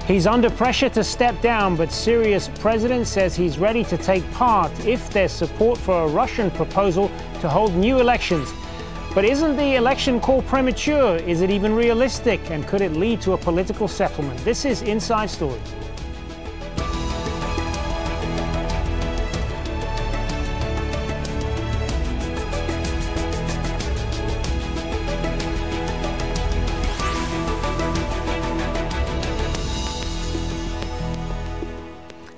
He's under pressure to step down, but Syria's president says he's ready to take part if there's support for a Russian proposal to hold new elections. But isn't the election called premature? Is it even realistic? And could it lead to a political settlement? This is Inside Story.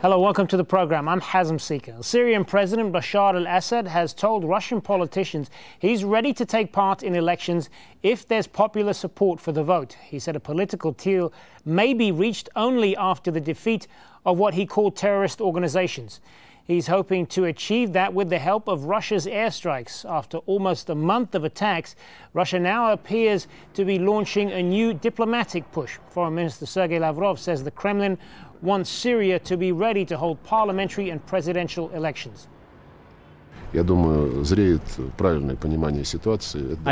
Hello, welcome to the program. I'm Hazem Sika. Syrian President Bashar al-Assad has told Russian politicians he's ready to take part in elections if there's popular support for the vote. He said a political deal may be reached only after the defeat of what he called terrorist organizations. He's hoping to achieve that with the help of Russia's airstrikes. After almost a month of attacks, Russia now appears to be launching a new diplomatic push. Foreign Minister Sergei Lavrov says the Kremlin wants Syria to be ready to hold parliamentary and presidential elections. I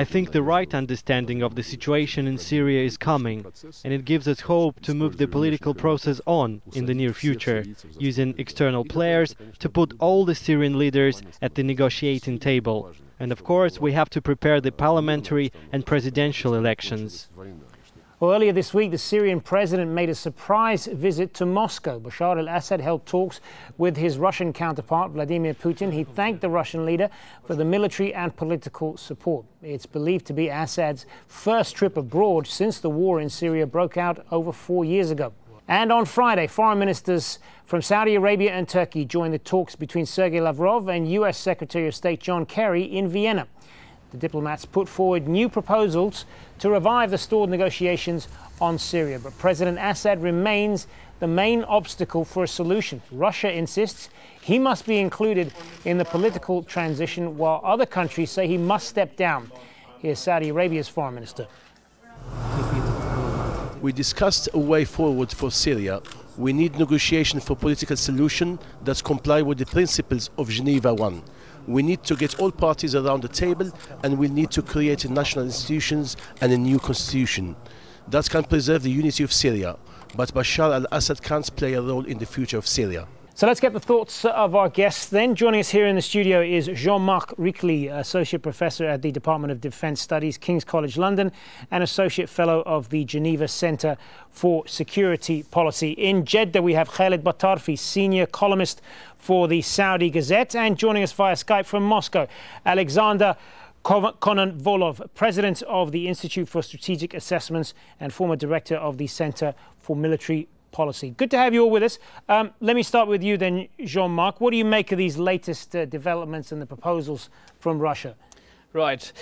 think the right understanding of the situation in Syria is coming, and it gives us hope to move the political process on in the near future, using external players to put all the Syrian leaders at the negotiating table. And of course, we have to prepare the parliamentary and presidential elections. Well, earlier this week, the Syrian president made a surprise visit to Moscow. Bashar al-Assad held talks with his Russian counterpart, Vladimir Putin. He thanked the Russian leader for the military and political support. It's believed to be Assad's first trip abroad since the war in Syria broke out over 4 years ago. And on Friday, foreign ministers from Saudi Arabia and Turkey joined the talks between Sergei Lavrov and U.S. Secretary of State John Kerry in Vienna. The diplomats put forward new proposals to revive the stalled negotiations on Syria. But President Assad remains the main obstacle for a solution. Russia insists he must be included in the political transition, while other countries say he must step down. Here's Saudi Arabia's foreign minister. We discussed a way forward for Syria. We need negotiation for political solution that comply with the principles of Geneva I. We need to get all parties around the table, and we need to create national institutions and a new constitution that can preserve the unity of Syria. But Bashar al-Assad can't play a role in the future of Syria. So let's get the thoughts of our guests then. Joining us here in the studio is Jean-Marc Rickli, Associate Professor at the Department of Defence Studies, King's College London, and Associate Fellow of the Geneva Centre for Security Policy. In Jeddah, we have Khaled Batarfi, Senior Columnist for the Saudi Gazette, and joining us via Skype from Moscow, Alexander Konovalov, President of the Institute for Strategic Assessments and former Director of the Centre for Military Policy. Good to have you all with us. Let me start with you then, Jean-Marc. What do you make of these latest developments and the proposals from Russia? Right.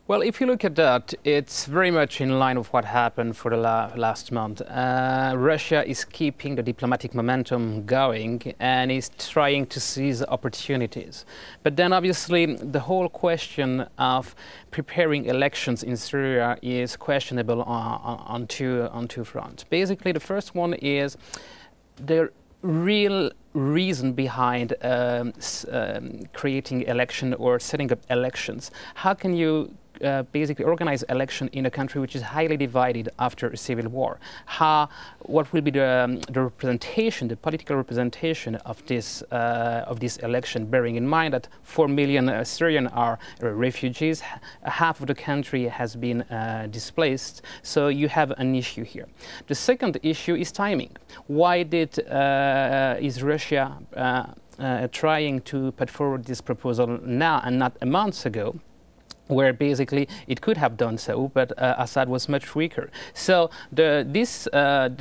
Well, if you look at that, it's very much in line with what happened for the last month. Russia is keeping the diplomatic momentum going and is trying to seize opportunities. But then obviously the whole question of preparing elections in Syria is questionable on two fronts. Basically, the first one is the real reason behind creating election or setting up elections. How can you basically organize election in a country which is highly divided after a civil war? What will be the representation, the political representation of this election, bearing in mind that 4 million Syrians are refugees, half of the country has been displaced, so you have an issue here. The second issue is timing. Why is Russia trying to put forward this proposal now and not a month ago, where basically it could have done so, but Assad was much weaker. So the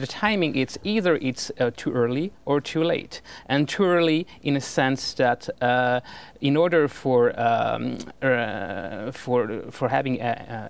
timing, it's either too early or too late. And too early in a sense that in order for having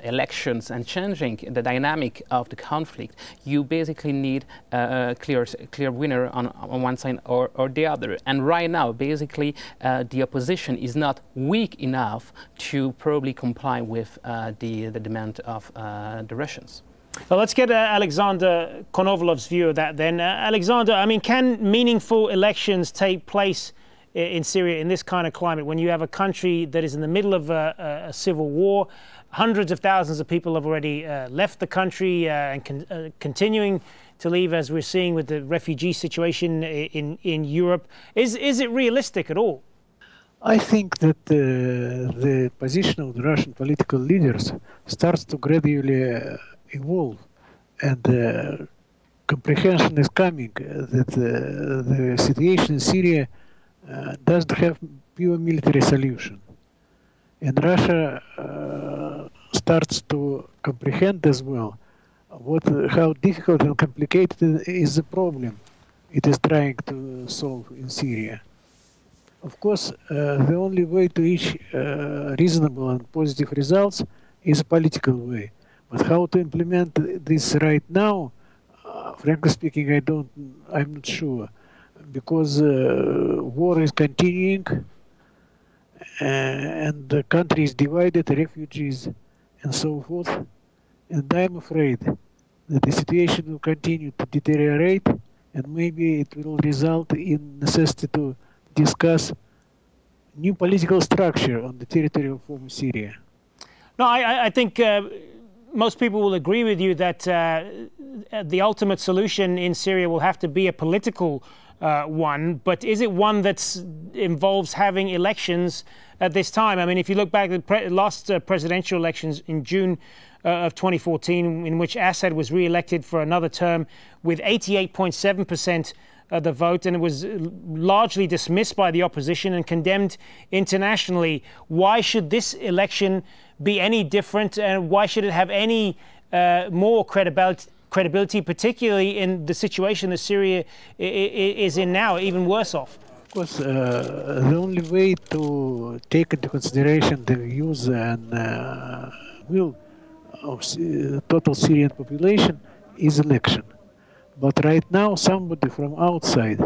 elections and changing the dynamic of the conflict, you basically need a clear winner on one side or the other. And right now, basically, the opposition is not weak enough to probably comply with the demand of the Russians. Well, let's get Alexander Konovalov's view of that then. Alexander, I mean, can meaningful elections take place in Syria in this kind of climate when you have a country that is in the middle of a civil war? Hundreds of thousands of people have already left the country and continuing to leave, as we're seeing with the refugee situation in Europe. Is it realistic at all? I think that the position of the Russian political leaders starts to gradually evolve, and comprehension is coming that the situation in Syria doesn't have pure military solution. And Russia starts to comprehend as well how difficult and complicated is the problem it is trying to solve in Syria. Of course, the only way to reach reasonable and positive results is a political way. But how to implement this right now, frankly speaking, I'm not sure, because war is continuing, and the country is divided, refugees and so forth. And I'm afraid that the situation will continue to deteriorate, and maybe it will result in necessity to discuss new political structure on the territory of former Syria. No, I think most people will agree with you that the ultimate solution in Syria will have to be a political one, but is it one that involves having elections at this time? I mean, if you look back at the last presidential elections in June of 2014, in which Assad was re-elected for another term with 88.7% of the vote, and it was largely dismissed by the opposition and condemned internationally. Why should this election be any different, and why should it have any more credibility, particularly in the situation that Syria is in now, even worse off? Of course, the only way to take into consideration the views and will of total Syrian population is election. But right now, somebody from outside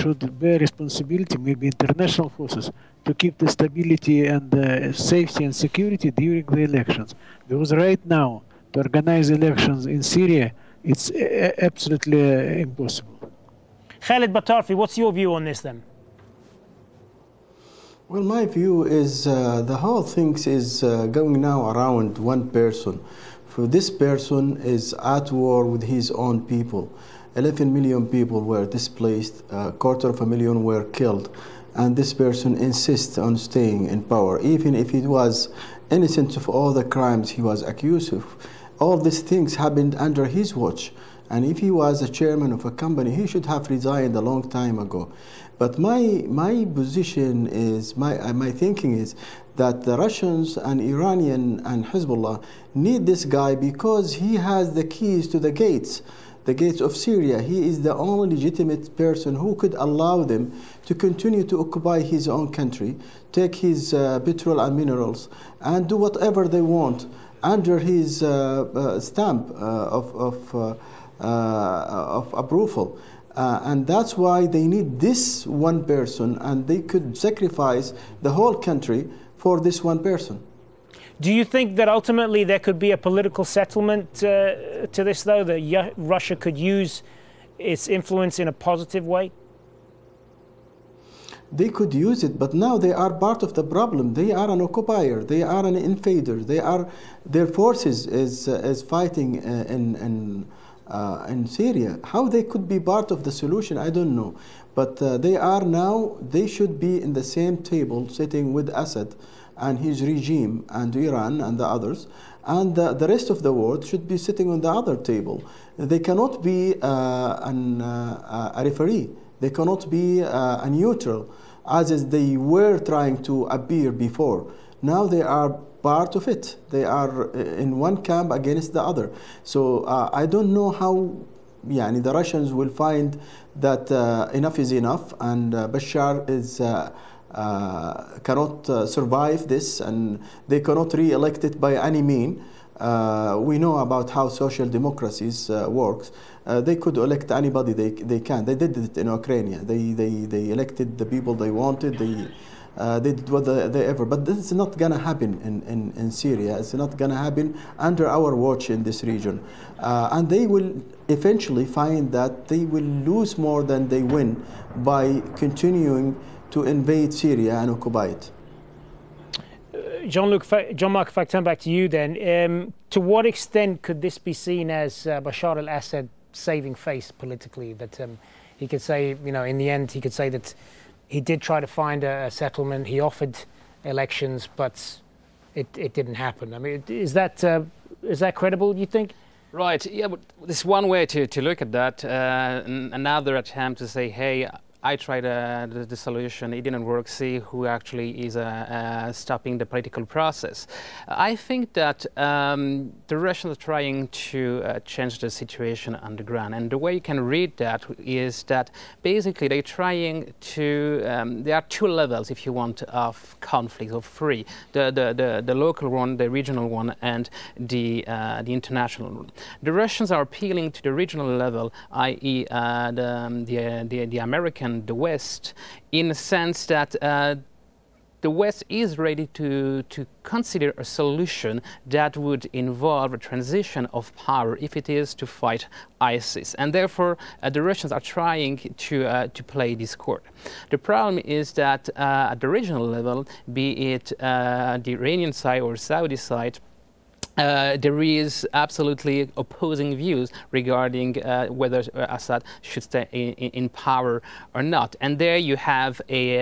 should bear responsibility, maybe international forces, to keep the stability and safety and security during the elections. Because right now, to organize elections in Syria, it's absolutely impossible. Khaled, Batarfi, what's your view on this then? Well, my view is the whole thing is going now around one person. For this person is at war with his own people. 11 million people were displaced, a quarter of a million were killed, and this person insists on staying in power, even if he was innocent of all the crimes he was accused of. All these things happened under his watch, and if he was a chairman of a company, he should have resigned a long time ago. But my position is, my thinking is that the Russians and Iranian and Hezbollah need this guy because he has the keys to the gates of Syria. He is the only legitimate person who could allow them to continue to occupy his own country, take his petrol and minerals, and do whatever they want under his stamp of approval. And that's why they need this one person, and they could sacrifice the whole country for this one person. Do you think that ultimately there could be a political settlement to this, though, that Russia could use its influence in a positive way? They could use it, but now they are part of the problem. They are an occupier. They are an invader. Their forces is fighting in Syria. How they could be part of the solution, I don't know. But they should be in the same table, sitting with Assad and his regime and Iran and the others, and the rest of the world should be sitting on the other table. They cannot be a referee. They cannot be a neutral, as they were trying to appear before. Now they are part of it. They are in one camp against the other. So I don't know how the Russians will find that enough is enough, and Bashar is cannot survive this, and they cannot re-elect it by any mean. We know about how social democracies works. They could elect anybody they can. They did it in Ukraine. They elected the people they wanted. They did what they ever. But this is not going to happen in Syria. It's not going to happen under our watch in this region. And they will eventually find that they will lose more than they win by continuing to invade Syria and occupy it. Jean-Marc, if I turn back to you then, to what extent could this be seen as Bashar al-Assad saving face politically? That he could say, you know, in the end, he could say that he did try to find a settlement, he offered elections, but it didn't happen. I mean, is that credible, you think? Right, yeah, but there's one way to look at that. Another attempt to say, hey, I tried the solution, it didn't work, see who actually is stopping the political process. I think that the Russians are trying to change the situation on the ground, and the way you can read that is that basically they're trying to, there are two levels, if you want, of conflict, of three, the local one, the regional one, and the international one. The Russians are appealing to the regional level, i.e. the American, the West, in the sense that the West is ready to consider a solution that would involve a transition of power if it is to fight ISIS. And therefore, the Russians are trying to play this court. The problem is that at the regional level, be it the Iranian side or Saudi side, there is absolutely opposing views regarding whether Assad should stay in power or not. And there you have the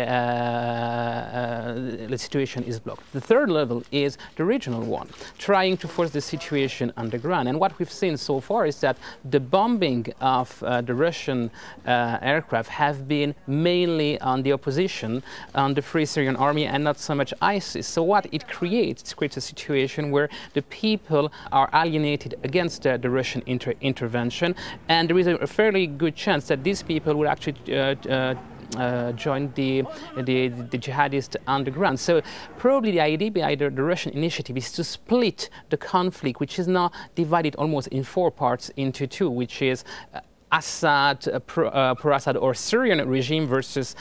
situation is blocked. The third level is the regional one, trying to force the situation on the ground. And what we've seen so far is that the bombing of the Russian aircraft have been mainly on the opposition, on the Free Syrian Army, and not so much ISIS. So what it creates a situation where the people are alienated against the Russian intervention, and there is a fairly good chance that these people will actually join the jihadists on the ground. So probably the idea behind the Russian initiative is to split the conflict, which is now divided almost in four parts into two, which is Assad, pro-Assad or Syrian regime versus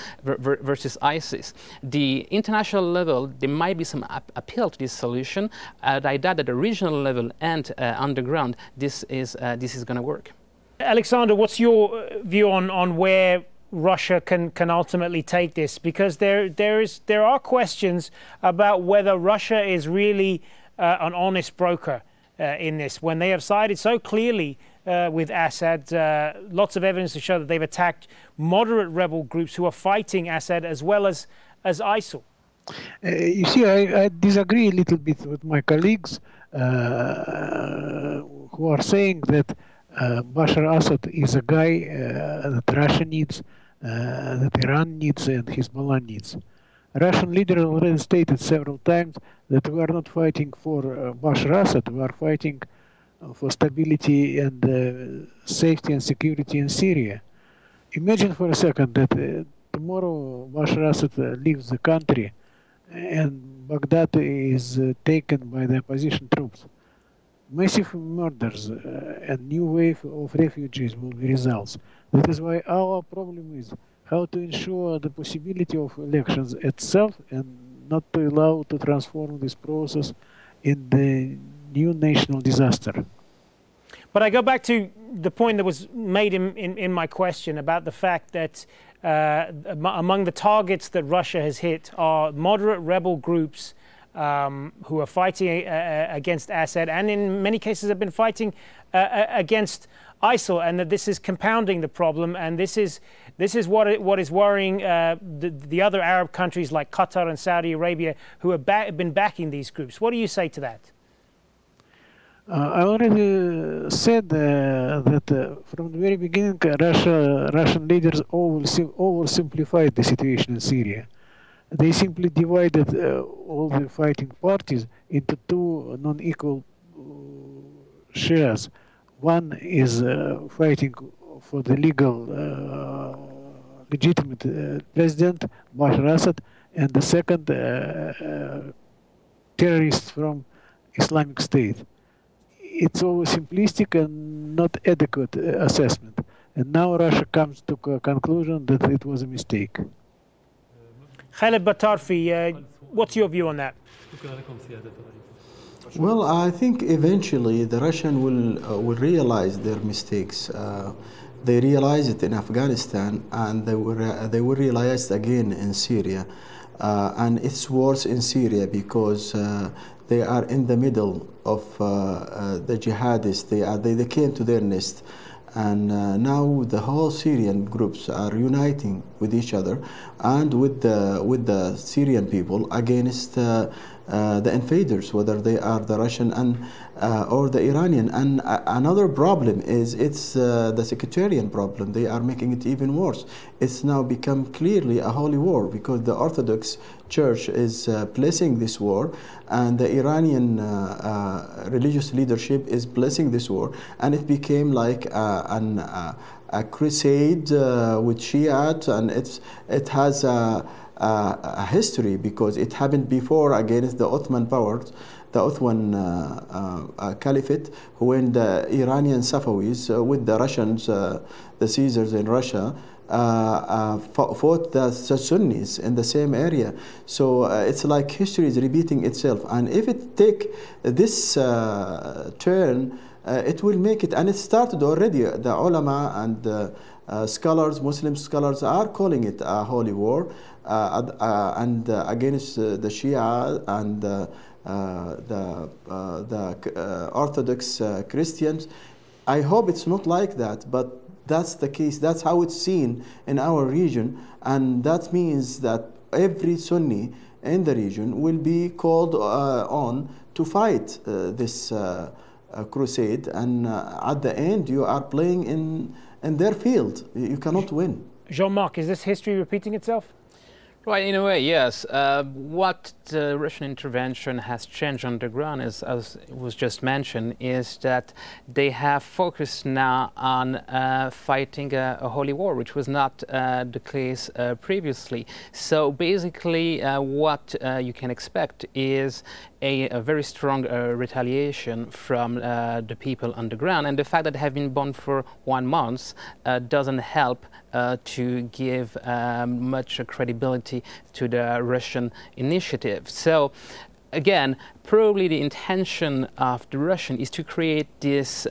ISIS. The international level, there might be some appeal to this solution. I doubt at the regional level and on the ground, this is going to work. Alexander, what's your view on where Russia can ultimately take this? Because there are questions about whether Russia is really an honest broker in this, when they have sided so clearly with Assad, lots of evidence to show that they've attacked moderate rebel groups who are fighting Assad as well as ISIL. You see, I disagree a little bit with my colleagues who are saying that Bashar Assad is a guy that Russia needs, that Iran needs, and Hezbollah needs. Russian leader already stated several times that we are not fighting for Bashar Assad, we are fighting for stability and safety and security in Syria. Imagine for a second that tomorrow Bashar Assad leaves the country and Baghdad is taken by the opposition troops. Massive murders and new wave of refugees will be results. That is why our problem is how to ensure the possibility of elections itself and not to allow to transform this process in the new national disaster. But I go back to the point that was made in my question about the fact that among the targets that Russia has hit are moderate rebel groups who are fighting against Assad, and in many cases have been fighting against ISIL, and that this is compounding the problem, and this is what is worrying the other Arab countries like Qatar and Saudi Arabia, who have been backing these groups. What do you say to that? I already said that from the very beginning, Russian leaders oversimplified the situation in Syria. They simply divided all the fighting parties into two non-equal shares. One is fighting for the legal, legitimate president, Bashar Assad, and the second, terrorists from Islamic State. It's oversimplistic and not adequate assessment. And now Russia comes to a conclusion that it was a mistake. Khaled Batarfi, what's your view on that? Well, I think eventually the Russians will realize their mistakes. They realized it in Afghanistan, and they will realize it again in Syria. and it's worse in Syria because they are in the middle of the jihadists. They came to their nest, and now the whole Syrian groups are uniting with each other and with the Syrian people against the invaders, whether they are the Russian and or the Iranian. And another problem is it's the sectarian problem. They are making it even worse. It's now become clearly a holy war because the Orthodox Church is blessing this war, and the Iranian religious leadership is blessing this war, and it became like a crusade with Shiite, and it has a history because it happened before against the Ottoman powers, the Ottoman Caliphate, when the Iranian Safavis with the Russians, the Caesars in Russia, fought the Sunnis in the same area. So it's like history is repeating itself, and if it take this turn, it will make it, and it started already. The ulama and scholars, Muslim scholars, are calling it a holy war, and against the Shia and the Orthodox Christians. I hope it's not like that, but that's the case. That's how it's seen in our region, and that means that every Sunni in the region will be called on to fight this crusade, and at the end you are playing in their field. You cannot win. Jean-Marc, is this history repeating itself? Right, in a way, yes. What the Russian intervention has changed on the ground, as was just mentioned, is that they have focused now on fighting a holy war, which was not the case previously. So basically, what you can expect is a very strong retaliation from the people on the ground, and the fact that they have been bombed for 1 month doesn't help to give much credibility to the Russian initiative. So again, probably the intention of the Russian is to create this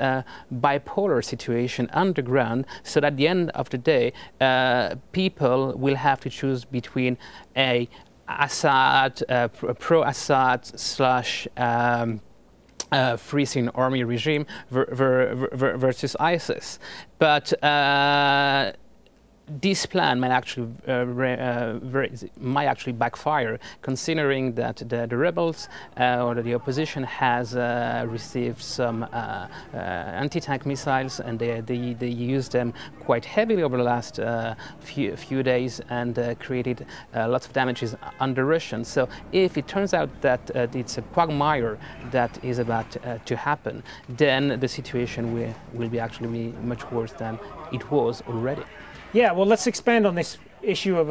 bipolar situation underground, so that at the end of the day, people will have to choose between a Assad, pro-Assad slash Free Syrian Army regime versus ISIS. But this plan might actually backfire, considering that the rebels or the opposition has received some anti-tank missiles, and they used them quite heavily over the last few days, and created lots of damages on the Russians. So if it turns out that it's a quagmire that is about to happen, then the situation will be actually much worse than it was already. Yeah, well, let's expand on this issue of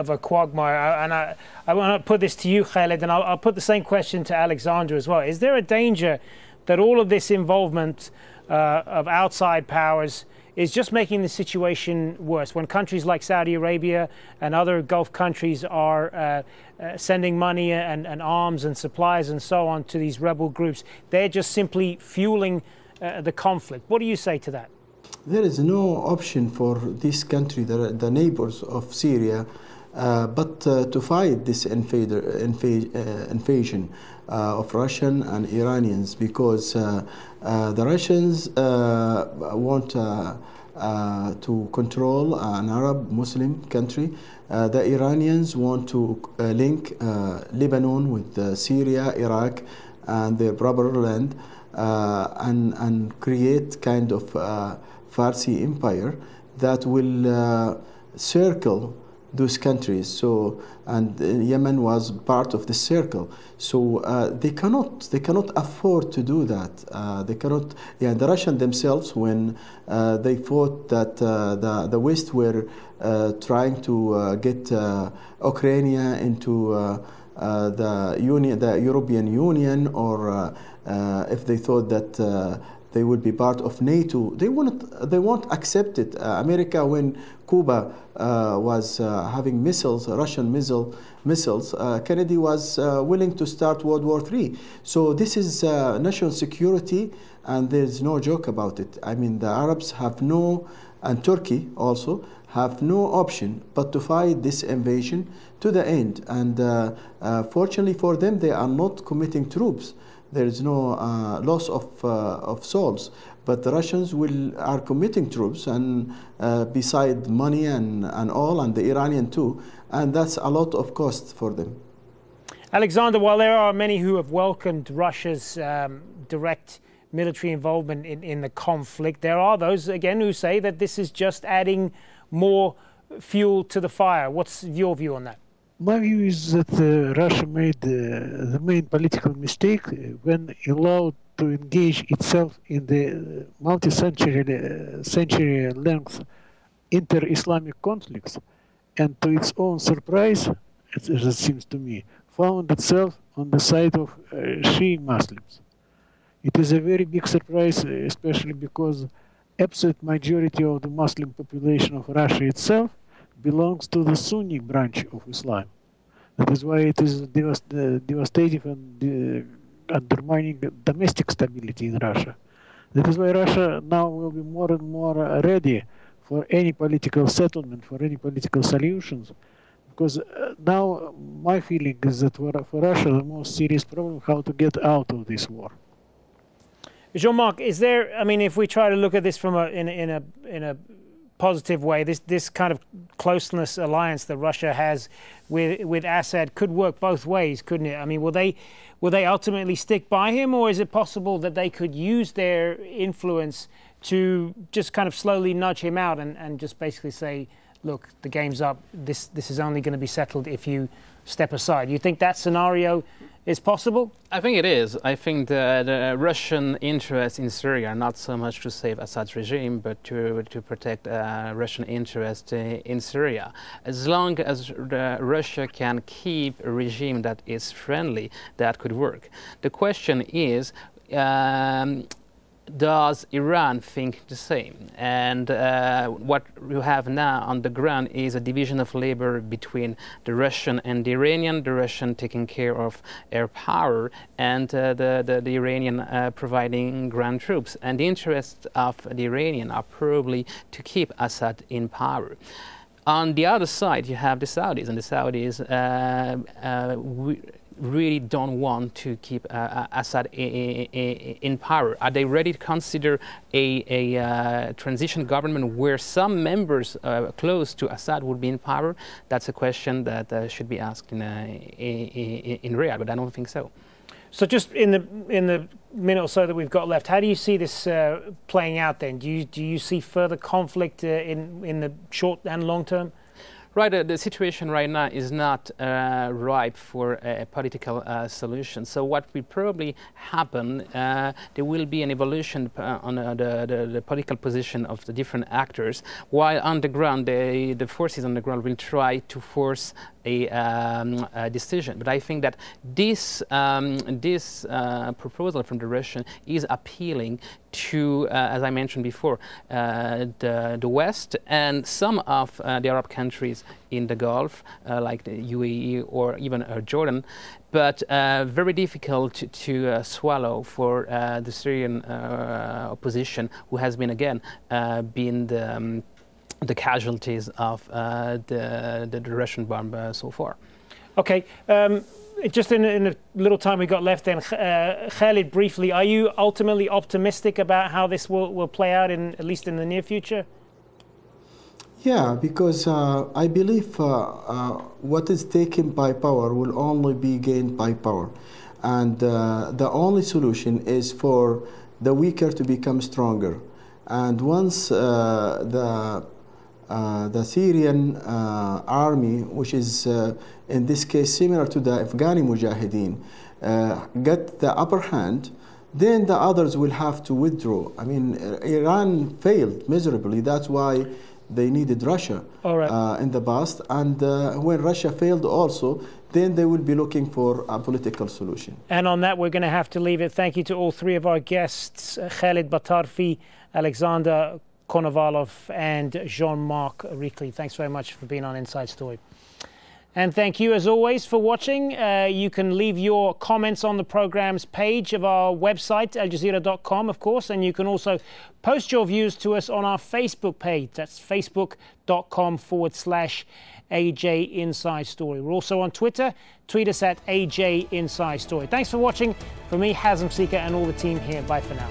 a quagmire, and I want to put this to you, Khaled, and I'll put the same question to Alexander as well. Is there a danger that all of this involvement of outside powers is just making the situation worse? When countries like Saudi Arabia and other Gulf countries are sending money and arms and supplies and so on to these rebel groups, they're just simply fueling the conflict. What do you say to that? There is no option for this country, the neighbors of Syria, but to fight this invasion of Russian and Iranians, because the Russians want to control an Arab Muslim country. The Iranians want to link Lebanon with Syria, Iraq, and their brother land, and create kind of Farsi empire that will circle those countries. So, and Yemen was part of the circle. So they cannot afford to do that. They cannot. Yeah, the Russians themselves, when they thought that the West were trying to get Ukraine into the European Union, or if they thought that They will be part of NATO. They won't accept it. America, when Cuba was having missiles, Russian missiles, Kennedy was willing to start World War III. So this is national security, and there's no joke about it. I mean, the Arabs have no, and Turkey also, have no option but to fight this invasion to the end. And fortunately for them, they are not committing troops. There is no loss of souls, but the Russians are committing troops, and beside money and all, and the Iranian too, and that's a lot of cost for them. Alexander, while there are many who have welcomed Russia's direct military involvement in the conflict, there are those, again, who say that this is just adding more fuel to the fire. What's your view on that? My view is that Russia made the main political mistake when allowed to engage itself in the multi-century length inter-Islamic conflicts, and to its own surprise, as it seems to me, found itself on the side of Shia Muslims. It is a very big surprise, especially because absolute majority of the Muslim population of Russia itself belongs to the Sunni branch of Islam. That is why it is devastating and undermining domestic stability in Russia. That is why Russia now will be more and more ready for any political settlement, for any political solutions. Because now my feeling is that for Russia the most serious problem is how to get out of this war. Jean-Marc, is there? I mean, if we try to look at this from in a positive way, this kind of closeness alliance that Russia has with Assad could work both ways, couldn't it? I mean, will they ultimately stick by him, or is it possible that they could use their influence to just kind of slowly nudge him out and just basically say, look, the game's up. This is only going to be settled if you step aside. You think that scenario is possible? I think it is. I think the Russian interests in Syria are not so much to save Assad's regime, but to protect Russian interests in Syria. As long as Russia can keep a regime that is friendly, that could work. The question is, does Iran think the same? And what you have now on the ground is a division of labor between the Russian and the Iranian, the Russian taking care of air power, and the Iranian providing ground troops. And the interests of the Iranian are probably to keep Assad in power. On the other side, you have the Saudis, and the Saudis really don't want to keep Assad in power. Are they ready to consider a transition government where some members close to Assad would be in power? That's a question that should be asked in Riyadh, but I don't think so. So just in the minute or so that we've got left, how do you see this playing out then? Do you see further conflict in the short and long term? Right, the situation right now is not ripe for a political solution. So what will probably happen, there will be an evolution on the political position of the different actors, while on the ground, the forces on the ground will try to force a decision. But I think that this proposal from the Russian is appealing to, as I mentioned before, the West and some of the Arab countries in the Gulf, like the UAE or even Jordan, but very difficult to swallow for the Syrian opposition, who has been again the casualties of the Russian bomb so far. Okay. Just in a little time we got left then, Khaled, briefly, are you ultimately optimistic about how this will play out, at least in the near future? Yeah, because I believe what is taken by power will only be gained by power. And the only solution is for the weaker to become stronger. And once the Syrian army, which is in this case similar to the Afghani Mujahideen, get the upper hand, then the others will have to withdraw. I mean, Iran failed miserably. That's why they needed Russia in the past. And when Russia failed also, then they will be looking for a political solution. And on that, we're going to have to leave it. Thank you to all three of our guests, Khaled, Batarfi, Alexander Konovalov, and Jean-Marc Rickli. Thanks very much for being on Inside Story. And thank you, as always, for watching. You can leave your comments on the program's page of our website, aljazeera.com, of course, and you can also post your views to us on our Facebook page. That's facebook.com/AJ Inside Story. We're also on Twitter. Tweet us at AJ Inside Story. Thanks for watching. From me, Hazem, Sika, and all the team here. Bye for now.